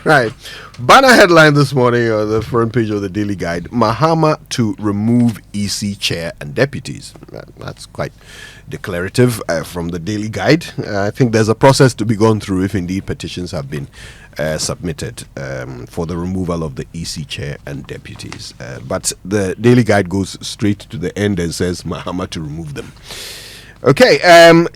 Right. Banner headline this morning on the front page of the Daily Guide: Mahama to remove EC chair and deputies. That's quite declarative from the Daily Guide. I think there's a process to be gone through if indeed petitions have been submitted for the removal of the EC chair and deputies. But the Daily Guide goes straight to the end and says Mahama to remove them. Okay,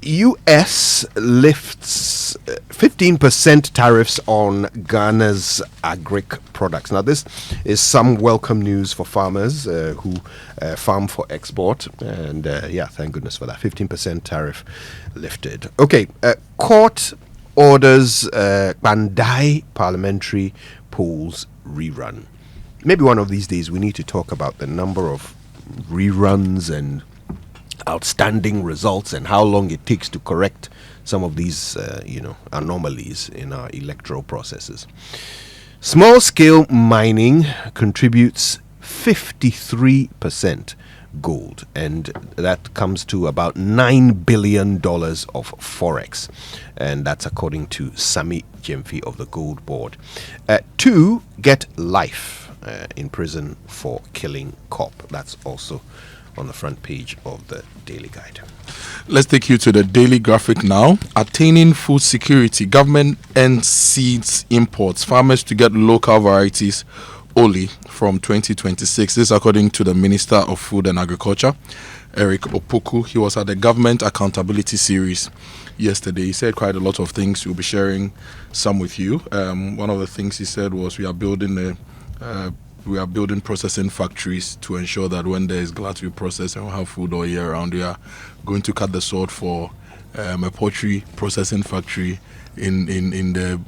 US lifts 15% tariffs on Ghana's agric products. Now, this is some welcome news for farmers who farm for export. And thank goodness for that. 15% tariff lifted. Okay, court orders Bandai parliamentary polls rerun. Maybe one of these days we need to talk about the number of reruns and outstanding results and how long it takes to correct some of these anomalies in our electoral processes. Small scale mining contributes 53% gold, and that comes to about $9 billion of forex, and that's according to Sami Jemfi of the Gold Board. 2 get life in prison for killing cop. That's also on the front page of the Daily Guide. Let's take you to the Daily Graphic now. Attaining food security. Government ends seeds imports. Farmers to get local varieties only from 2026. This according to the Minister of Food and Agriculture, Eric Opoku. He was at the Government Accountability Series yesterday. He said quite a lot of things. We'll be sharing some with you. One of the things he said was we are building processing factories to ensure that when there is glad to be processed and we'll have food all year round. We are going to cut the sword for a poultry processing factory in the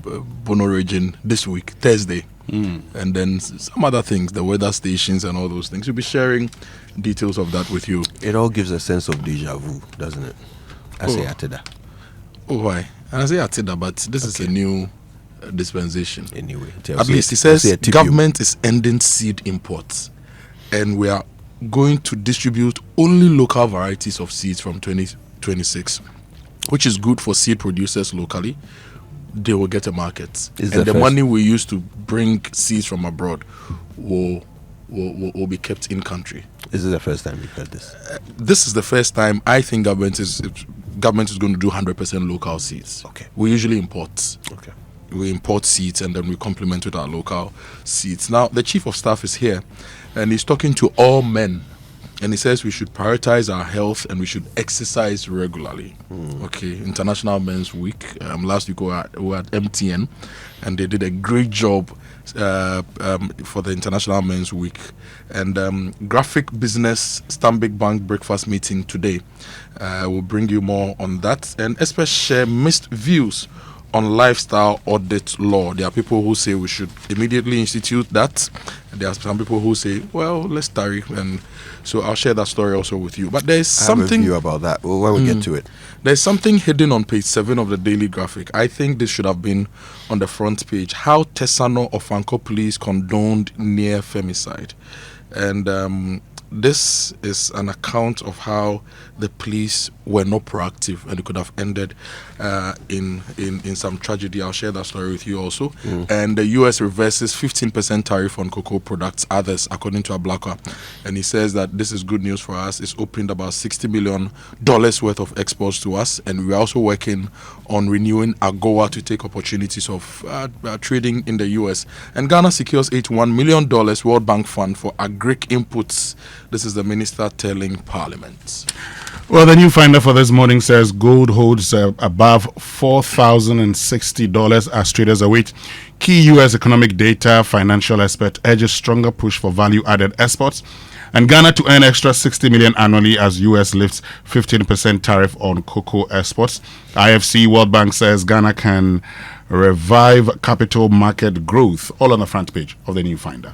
Bono region this week, Thursday. And then some other things, the weather stations and all those things. We'll be sharing details of that with you. It all gives a sense of deja vu, doesn't it? I say Atida. Oh, why? And I say Atida, but this is a new dispensation. Anyway, at least he says government is ending seed imports, and we are going to distribute only local varieties of seeds from 2026, which is good for seed producers locally. They will get a market, and the money we use to bring seeds from abroad will be kept in country. Is this the first time you've heard this? This is the first time I think government is going to do 100% local seeds. Okay. We usually import. Okay. We import seeds and then we complement with our local seeds. Now, the Chief of Staff is here and he's talking to all men. And he says we should prioritize our health and we should exercise regularly. Okay, International Men's Week. Last week we were at MTN and they did a great job for the International Men's Week. And Graphic Business Stanbic Bank breakfast meeting today. We'll bring you more on that. And Espe share mixed views on lifestyle audit law. There are people who say we should immediately institute that. There are some people who say, well, let's tarry. And so I'll share that story also with you. But there's something... I have a view about that when we get to it. There's something hidden on page 7 of the Daily Graphic. I think this should have been on the front page. How Tesano of Anko Police condoned near-femicide. And this is an account of how the police were not proactive and it could have ended in some tragedy. I'll share that story with you also. And the US reverses 15% tariff on cocoa products, others, according to Ablakwa. And he says that this is good news for us. It's opened about $60 million worth of exports to us. And we're also working on renewing AGOA to take opportunities of trading in the US. And Ghana secures $81 million World Bank Fund for Agric inputs. This is the minister telling Parliament. Well, the new finder for this morning says gold holds above $4,060 as traders await key U.S. economic data. Financial expert urges stronger push for value-added exports. And Ghana to earn extra $60 million annually as U.S. lifts 15% tariff on cocoa exports. IFC World Bank says Ghana can revive capital market growth. All on the front page of the new finder.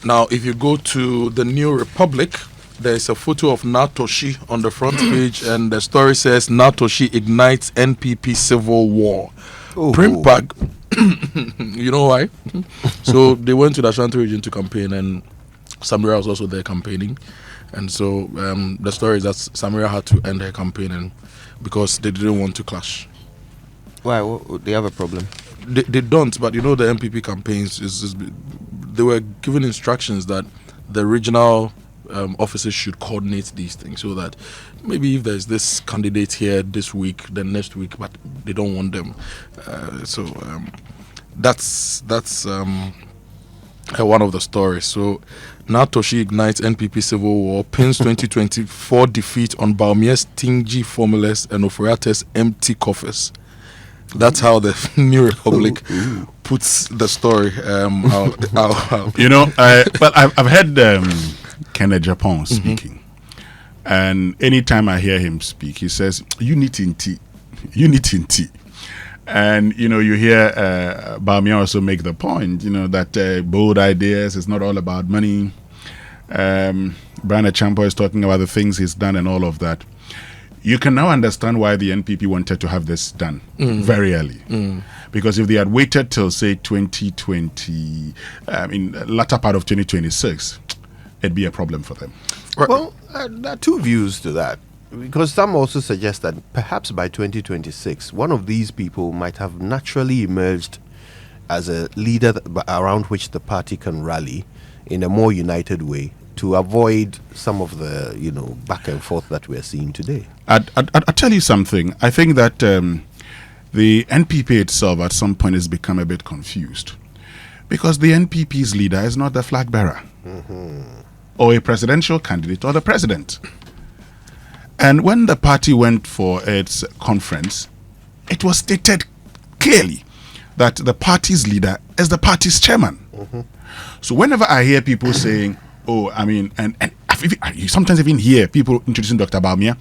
Now, if you go to the New Republic, there's a photo of Natoshi on the front page, and the story says Natoshi ignites NPP civil war. Print bag. You know why? So they went to the Ashanti region to campaign, and Samira was also there campaigning. And so the story is that Samira had to end her campaign because they didn't want to clash. Why? They have a problem? They don't, but you know the MPP campaigns they were given instructions that the regional officers should coordinate these things, so that maybe if there's this candidate here this week, then next week, but they don't want them. That's one of the stories. So now Toshi ignites NPP civil war, pins 2024 defeat on Baumia's stingy formulas and Oforiate's empty coffers. That's how the New Republic puts the story. You know, I've heard Kenneth Japon speaking, and anytime I hear him speak, he says, "Unity in tea, unity in tea." And you know, you hear Bawumia also make the point, you know, that bold ideas is not all about money. Brian Achampo is talking about the things he's done and all of that. You can now understand why the NPP wanted to have this done very early. Because if they had waited till, say, 2020, latter part of 2026, it'd be a problem for them. Well, there are two views to that. Because some also suggest that perhaps by 2026, one of these people might have naturally emerged as a leader around which the party can rally in a more united way, to avoid some of the, you know, back and forth that we're seeing today. I'll tell you something. I think that the NPP itself at some point has become a bit confused, because the NPP's leader is not the flag bearer or a presidential candidate or the president. And when the party went for its conference, it was stated clearly that the party's leader is the party's chairman. So whenever I hear people saying, oh, I mean, and you sometimes even hear people introducing Dr. Bawumia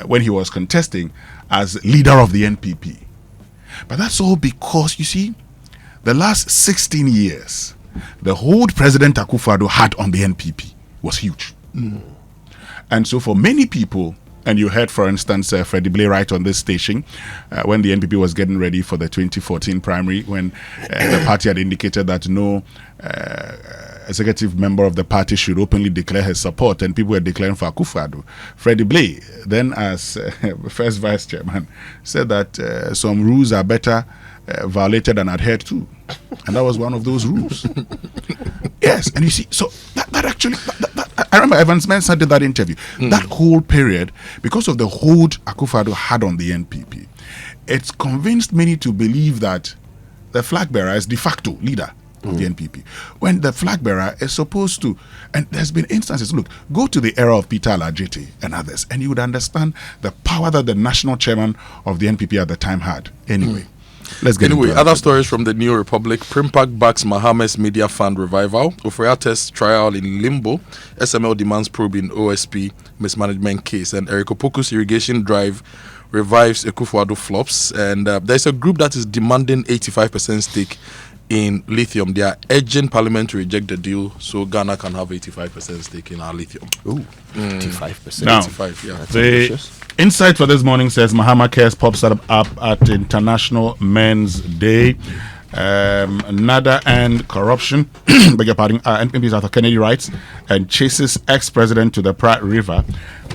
when he was contesting as leader of the NPP. But that's all because, you see, the last 16 years, the hold President Akufo-Addo had on the NPP was huge. And so for many people, and you heard, for instance, Freddie Blay right on this station when the NPP was getting ready for the 2014 primary, when the party had indicated that no executive member of the party should openly declare his support, and people were declaring for Akufo-Addo. Freddie Blay, then as first vice chairman, said that some rules are better violated than adhered to. And that was one of those rules. Yes, and you see, so that actually, I remember Evans Mensah did that interview. That whole period, because of the hold Akufo-Addo had on the NPP, it's convinced many to believe that the flag bearer is de facto leader of the NPP, when the flag bearer is supposed to, and there's been instances, look, go to the era of Peter Alajete and others, and you would understand the power that the national chairman of the NPP at the time had. Anyway. Let's get anyway, other stories from the New Republic. Primpak backs Mahama's media fund revival. Oforiate's trial in limbo. SML demands probe in OSP mismanagement case. And Eric Opoku's irrigation drive revives Akufo-Addo flops. And there's a group that is demanding 85% stake in lithium. They are urging Parliament to reject the deal so Ghana can have 85% stake in our lithium. Ooh, 85%. Now, 85, yeah. That's the ambitious. insight for this morning says Mahama cares pops up at International Men's Day. Nada and corruption, beg your pardon, NPP's Arthur Kennedy writes, and chases ex-president to the Pratt River.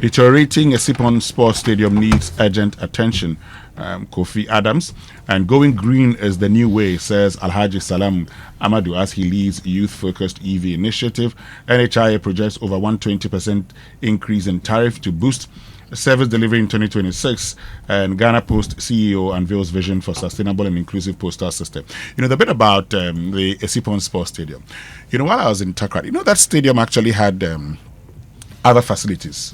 Deteriorating a Sipon Sports Stadium needs urgent attention. Kofi Adams. And going green is the new way, says Alhaji Salam Amadou as he leads youth-focused EV initiative. NHIA projects over 120% increase in tariff to boost service delivery in 2026, and Ghana Post CEO unveils vision for sustainable and inclusive postal system. You know, the bit about the Esipon Sports Stadium. You know, while I was in Tarkwa, you know, that stadium actually had other facilities.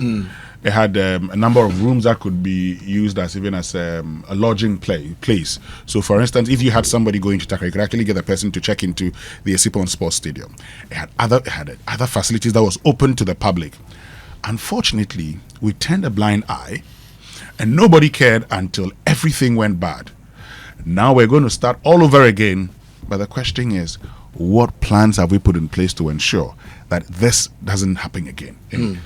It had a number of rooms that could be used as even as a lodging place. So, for instance, if you had somebody going to Tarkwa, you could actually get a person to check into the Esipon Sports Stadium. It had other facilities that was open to the public. Unfortunately, we turned a blind eye and nobody cared until everything went bad. Now we're going to start all over again. But the question is, what plans have we put in place to ensure that this doesn't happen again?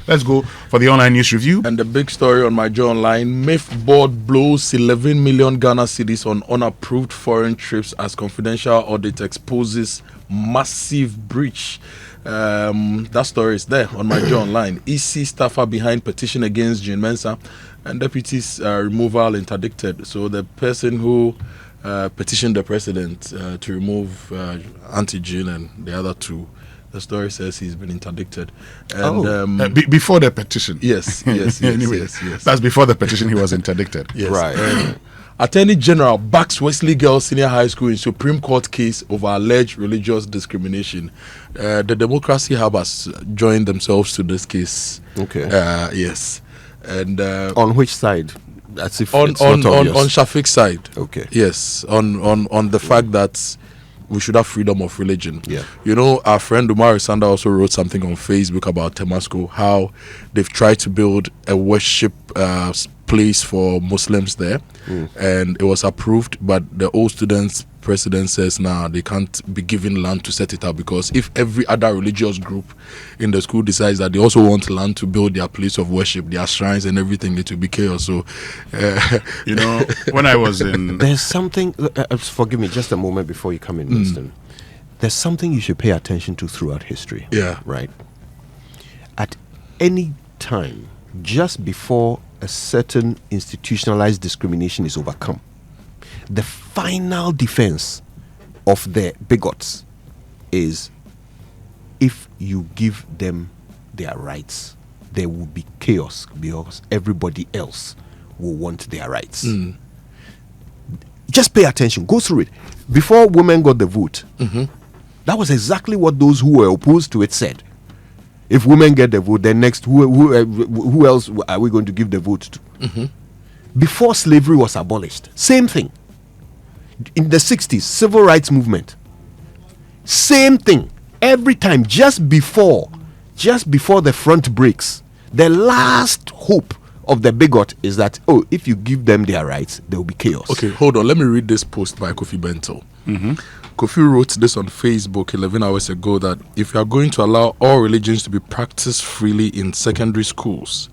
Let's go for the online news review. And the big story on my Joe Online, MITH Board blows 11 million Ghana cedis on unapproved foreign trips as confidential audit exposes massive breach. That story is there on my Joe Online. EC staffer behind petition against Jean Mensah and deputies removal interdicted. So the person who petitioned the president to remove Auntie Jean and the other two. The story says he's been interdicted. And, before the petition. Yes. Anyway, yes. That's before the petition. He was interdicted. Yes. Right. Attorney General backs Wesley Girls Senior High School in Supreme Court case over alleged religious discrimination. The Democracy Hub has joined themselves to this case. Okay. Yes. And on which side? As if on it's not obvious. on Shafiq's side. Okay. Yes. On the fact that we should have freedom of religion. Yeah. You know, our friend Umar Sanda also wrote something on Facebook about Temasco, how they've tried to build a worship place for Muslims there, and it was approved, but the old students president says now they can't be given land to set it up, because if every other religious group in the school decides that they also want land to build their place of worship, their shrines and everything, it will be chaos. So you know, when I was in there's something forgive me just a moment before you come in, Winston. There's something you should pay attention to throughout history. Yeah. Right. At any time, just before a certain institutionalized discrimination is overcome, the final defense of the bigots is, if you give them their rights, there will be chaos because everybody else will want their rights. Just pay attention, go through it. Before women got the vote, that was exactly what those who were opposed to it said. If women get the vote, then next, who else are we going to give the vote to? Before slavery was abolished, same thing. In the 60s, civil rights movement, same thing. Every time, just before the front breaks, the last hope of the bigot is that, if you give them their rights, there will be chaos. Okay, hold on. Let me read this post by Kofi Bentil. Kofi wrote this on Facebook 11 hours ago, that if you are going to allow all religions to be practiced freely in secondary schools,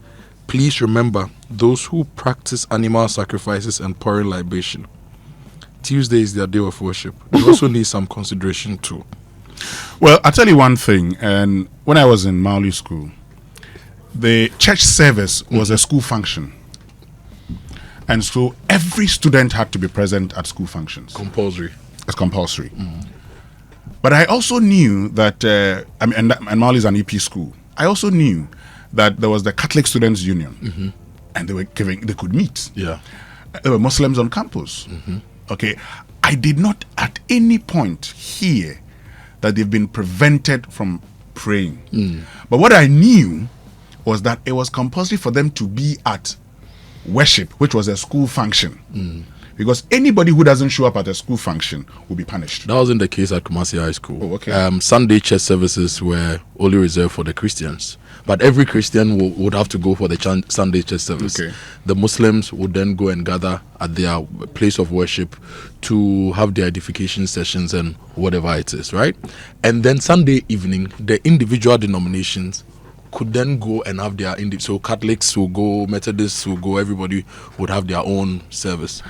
please remember those who practice animal sacrifices and pouring libation. Tuesday is their day of worship. They also need some consideration too. Well, I'll tell you one thing. And when I was in Mauli school, the church service was a school function. And so every student had to be present at school functions. Compulsory. It's compulsory. But I also knew that, and Mauli is an EP school. I also knew that there was the Catholic Students Union. And they could meet. Yeah. There were Muslims on campus. Okay. I did not at any point hear that they've been prevented from praying. But what I knew was that it was compulsory for them to be at worship, which was a school function. Because anybody who doesn't show up at a school function will be punished. That wasn't the case at Kumasi High School. Oh, okay. Sunday church services were only reserved for the Christians. But every Christian would have to go for the Sunday church service. Okay. The Muslims would then go and gather at their place of worship to have their edification sessions and whatever it is, right? And then Sunday evening, the individual denominations could then go and have their so Catholics will go, Methodists will go, everybody would have their own service.